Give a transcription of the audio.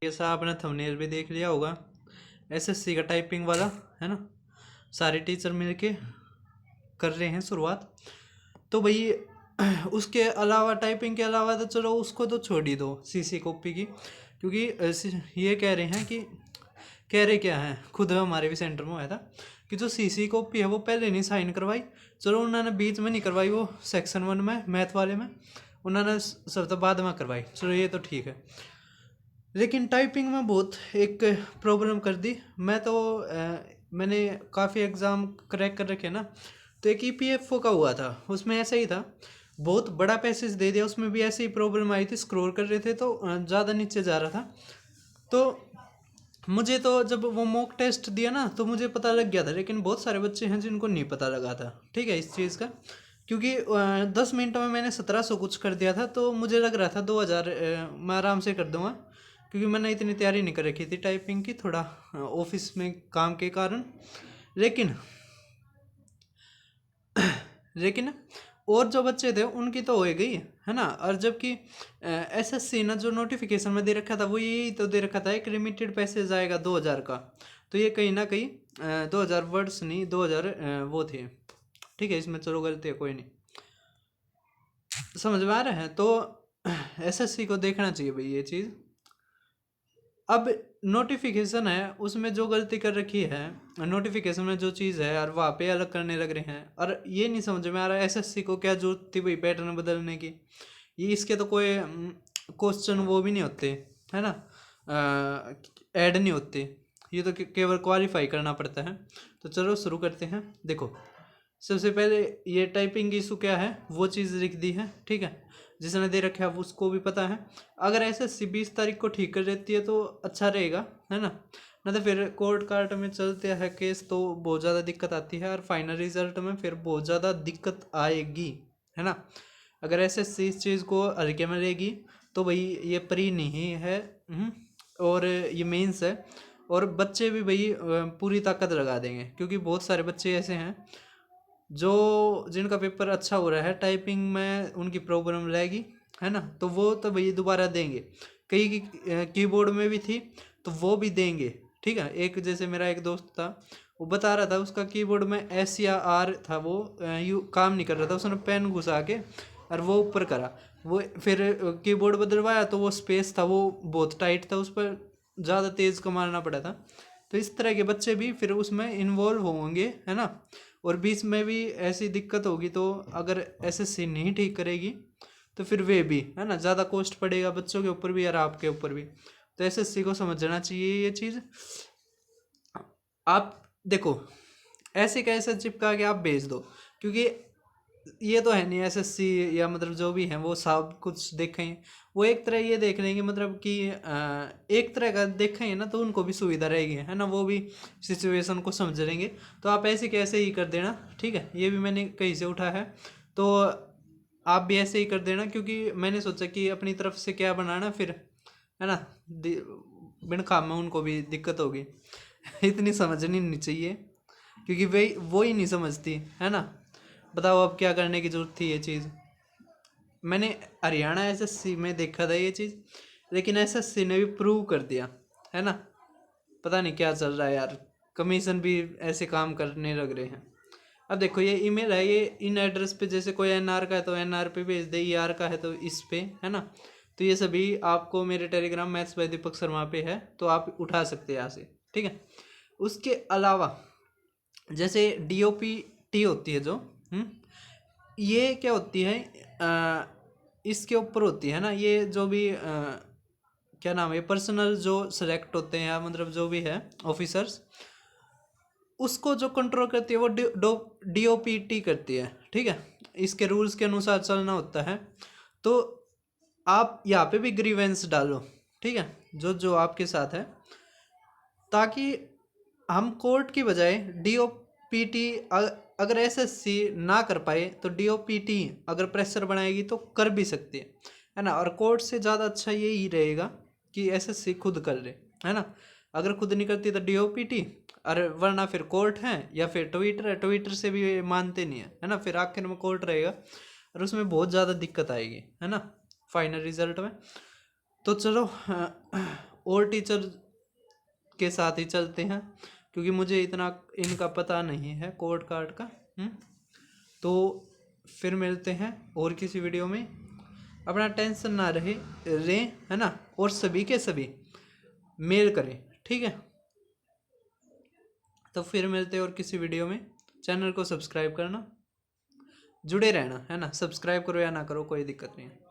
जैसा आपने थंबनेल भी देख लिया होगा, एसएससी का टाइपिंग वाला है ना। सारे टीचर मिलके कर रहे हैं शुरुआत। तो भाई उसके अलावा, टाइपिंग के अलावा तो चलो उसको तो छोड़ ही दो, सीसी कॉपी की, क्योंकि ये कह रहे हैं कि, कह रहे क्या है, खुद हमारे भी सेंटर में हुआ था कि जो सीसी कॉपी है वो पहले नहीं साइन करवाई। चलो उन्होंने बीच में नहीं करवाई, वो सेक्शन 1 में मैथ वाले में उन्होंने सब तो बाद में करवाई, चलो ये तो ठीक है। लेकिन टाइपिंग में बहुत एक प्रॉब्लम कर दी। मैंने काफ़ी एग्ज़ाम क्रैक कर रखे ना। तो एक ईपीएफओ का हुआ था, उसमें ऐसा ही था, बहुत बड़ा पैसेज दे दिया, उसमें भी ऐसी ही प्रॉब्लम आई थी। स्क्रॉल कर रहे थे तो ज़्यादा नीचे जा रहा था। तो मुझे तो जब वो मॉक टेस्ट दिया ना तो मुझे पता लग गया था, लेकिन बहुत सारे बच्चे हैं जिनको नहीं पता लगा था, ठीक है, इस चीज़ का। क्योंकि 10 मिनटों में मैंने 1700 कुछ कर दिया था, तो मुझे लग रहा था 2000 मैं आराम से कर दूंगा, क्योंकि मैंने इतनी तैयारी नहीं कर रखी थी टाइपिंग की, थोड़ा ऑफिस में काम के कारण। लेकिन लेकिन और जो बच्चे थे उनकी तो हो ही गई है ना। और जबकि एसएससी ना जो नोटिफिकेशन में दे रखा था वो यही तो दे रखा था, एक लिमिटेड पैसेज आएगा 2000 का। तो ये कहीं ना कहीं 2000 वर्ड्स नहीं, 2000 वो थे, ठीक है। इसमें चलो गलती है, कोई नहीं, समझ में आ रहा है। तो एसएससी को देखना चाहिए भाई ये चीज़। अब नोटिफिकेशन है, उसमें जो गलती कर रखी है नोटिफिकेशन में जो चीज़ है, और वहाँ पे अलग करने लग रहे हैं। और ये नहीं समझ में आ रहा है एसएससी को क्या जरूरत थी भाई पैटर्न बदलने की। ये इसके तो कोई क्वेश्चन वो भी नहीं होते, है ना, ऐड नहीं होते। ये तो केवल क्वालिफाई करना पड़ता है। तो चलो शुरू करते हैं। देखो, सबसे पहले ये टाइपिंग इशू क्या है वो चीज़ लिख दी है, ठीक है। जिसने दे रखा है उसको भी पता है। अगर ऐसे 20 तारीख को ठीक कर देती है तो अच्छा रहेगा, है ना। ना तो फिर कोर्ट कार्ट में चलते हैं केस तो बहुत ज़्यादा दिक्कत आती है, और फाइनल रिजल्ट में फिर बहुत ज़्यादा दिक्कत आएगी, है ना। अगर ऐसे इस चीज़ को हल्के में लेगी तो भाई ये प्री नहीं है, और ये मेंस है। और बच्चे भी भाई पूरी ताकत लगा देंगे, क्योंकि बहुत सारे बच्चे ऐसे हैं जो जिनका पेपर अच्छा हो रहा है, टाइपिंग में उनकी प्रॉब्लम रहेगी, है ना। तो वो तो भाई दोबारा देंगे। कई की कीबोर्ड में भी थी तो वो भी देंगे, ठीक है। एक जैसे मेरा एक दोस्त था, वो बता रहा था उसका कीबोर्ड में एस या आर था, वो यू काम नहीं कर रहा था, उसने पेन घुसा के और वो ऊपर करा। वो फिर कीबोर्ड बदलवाया तो वो स्पेस था वो बहुत टाइट था, उस पर ज़्यादा तेज़ का मारना पड़ा था। तो इस तरह के बच्चे भी फिर उसमें इन्वॉल्व होंगे, है ना। और बीच में भी ऐसी दिक्कत होगी, तो अगर एसएससी नहीं ठीक करेगी तो फिर वे भी, है ना, ज़्यादा कॉस्ट पड़ेगा बच्चों के ऊपर भी और आपके ऊपर भी। तो एसएससी को समझना चाहिए ये चीज़। आप देखो, ऐसे कैसे चिपका के आप भेज दो, क्योंकि ये तो है नहीं एसएससी या मतलब जो भी है वो सब कुछ देखें। वो एक तरह ये देख लेंगे, मतलब कि एक तरह का देखेंगे ना तो उनको भी सुविधा रहेगी, है ना, वो भी सिचुएशन को समझ लेंगे। तो आप ऐसे कैसे ही कर देना, ठीक है। ये भी मैंने कहीं से उठा है, तो आप भी ऐसे ही कर देना, क्योंकि मैंने सोचा कि अपनी तरफ से क्या बनाना फिर, है ना, बिन खाम में उनको भी दिक्कत होगी। इतनी समझनी नहीं चाहिए, क्योंकि वही वो ही नहीं समझती, है ना। बताओ अब क्या करने की जरूरत थी ये चीज़। मैंने हरियाणा एसएससी में देखा था ये चीज़, लेकिन एसएससी ने भी प्रूव कर दिया, है ना। पता नहीं क्या चल रहा है यार, कमीशन भी ऐसे काम करने लग रहे हैं। अब देखो ये ईमेल है, ये इन एड्रेस पे, जैसे कोई एनआर का है तो एनआर पे भेज दे, ईआर का है तो इस पे, है ना। तो ये सभी आपको मेरे Telegram maths by Deepak Sharma पे है, तो आप उठा सकते हैं यहाँ से, ठीक है। उसके अलावा जैसे डीओपीटी होती है जो, ये क्या होती है, इसके ऊपर होती है ना, ये जो भी क्या नाम है, पर्सनल जो सेलेक्ट होते हैं, मतलब जो भी है ऑफिसर्स, उसको जो कंट्रोल करती है वो डीओपीटी करती है, ठीक है। इसके रूल्स के अनुसार चलना होता है। तो आप यहाँ पे भी ग्रीवेंस डालो, ठीक है, जो जो आपके साथ है, ताकि हम कोर्ट की बजाय डीओपीटी, अगर एसएससी ना कर पाए तो डीओपीटी अगर प्रेशर बनाएगी तो कर भी सकती है ना। और कोर्ट से ज़्यादा अच्छा यही रहेगा कि एसएससी खुद कर ले, है ना। अगर खुद नहीं करती तो डीओपीटी, और वरना फिर कोर्ट है या फिर ट्विटर है। ट्विटर से भी मानते नहीं है ना, फिर आखिर में कोर्ट रहेगा और उसमें बहुत ज़्यादा दिक्कत आएगी, है ना, फाइनल रिजल्ट में। तो चलो और टीचर के साथ ही चलते हैं, क्योंकि मुझे इतना इनका पता नहीं है कोड कार्ड का। तो फिर मिलते हैं और किसी वीडियो में। अपना टेंशन ना रहे है ना, और सभी के सभी मेल करें, ठीक है। तो फिर मिलते हैं और किसी वीडियो में। चैनल को सब्सक्राइब करना, जुड़े रहना, है ना। सब्सक्राइब करो या ना करो, कोई दिक्कत नहीं है।